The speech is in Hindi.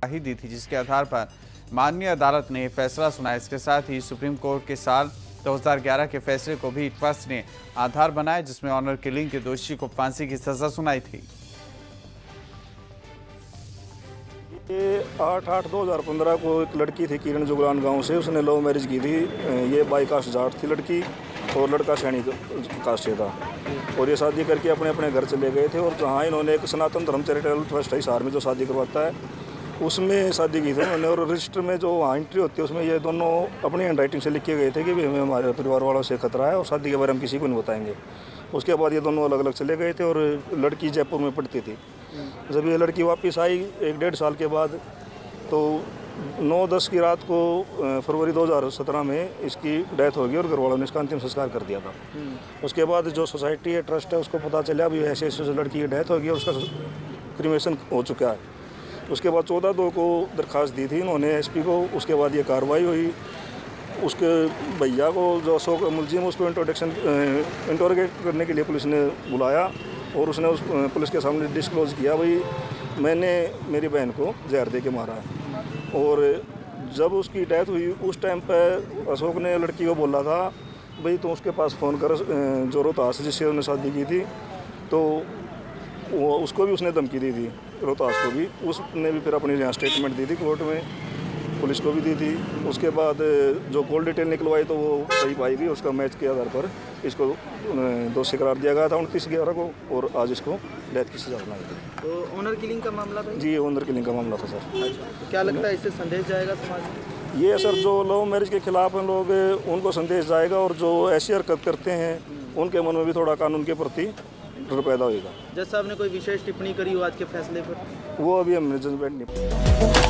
गवाही दी थी, जिसके आधार पर माननीय अदालत ने फैसला सुनाया। इसके साथ ही सुप्रीम कोर्ट के साल 2011 के फैसले को भी ट्रस्ट ने आधार बनाया, जिसमें ऑनर किलिंग के दोषी को फांसी की सजा सुनाई थी। ये 8/8/2015 को एक लड़की थी किरण जुगलान गांव से, उसने लव मैरिज की थी। ये बाई कास्ट जाट थी लड़की और लड़का सैनिक कास्ट से था, और ये शादी करके अपने अपने घर चले गए थे। और जहाँ इन्होंने एक सनातन धर्म चैरिटेबल ट्रस्ट है हिसार में जो शादी करवाता है, उसमें शादी की थी उन्होंने। और रजिस्टर में जो वहाँ एंट्री होती है उसमें ये दोनों अपनी हैंड राइटिंग से लिख के गए थे कि भाई हमें हमारे परिवार वालों से खतरा है और शादी के बारे में हम किसी को नहीं बताएंगे। उसके बाद ये दोनों अलग अलग चले गए थे और लड़की जयपुर में पढ़ती थी। जब ये लड़की वापस आई 1-1.5 साल के बाद, तो 9/10 की रात को फरवरी 2017 में इसकी डेथ हो गई और घर वालों ने इसका अंतिम संस्कार कर दिया था। उसके बाद जो सोसाइटी है, ट्रस्ट है, उसको पता चला अभी ऐसे ऐसे लड़की की डेथ हो गई और उसका क्रिमेशन हो चुका है। उसके बाद 14/2 को दरख्वास्त दी थी इन्होंने एसपी को। उसके बाद ये कार्रवाई हुई। उसके भैया को जो अशोक मुलजिम, उसको इंटरोगेट करने के लिए पुलिस ने बुलाया और उसने उस पुलिस के सामने डिस्क्लोज़ किया भाई मैंने मेरी बहन को जहर दे के मारा है। और जब उसकी डेथ हुई उस टाइम पर अशोक ने लड़की को बोला था भाई तो उसके पास फ़ोन कर, जो रोहतास जिससे उसने शादी की थी, तो वो उसको भी उसने धमकी दी थी, रोहतास को भी। उसने भी फिर अपनी यहाँ स्टेटमेंट दी थी कोर्ट में, पुलिस को भी दी थी। उसके बाद जो कॉल डिटेल निकलवाई तो वो सही पाई गई। उसका मैच के आधार पर इसको दोषी करार दिया गया था 29/11 को, और आज इसको डेथ की सजा सुनाई थी। तो ऑनर किलिंग का मामला था जी, ऑनर किलिंग का मामला था सर। अच्छा, तो क्या लगता है इससे संदेश जाएगा समाज में? ये सर जो लव मैरिज के खिलाफ हैं लोग, उनको संदेश जाएगा, और जो ऐसी हरकत करते हैं उनके मन में भी थोड़ा कानून के प्रति डर पैदा होगा। जज साहब ने कोई विशेष टिप्पणी करी हो आज के फैसले पर? वो अभी हमने जजमेंट नहीं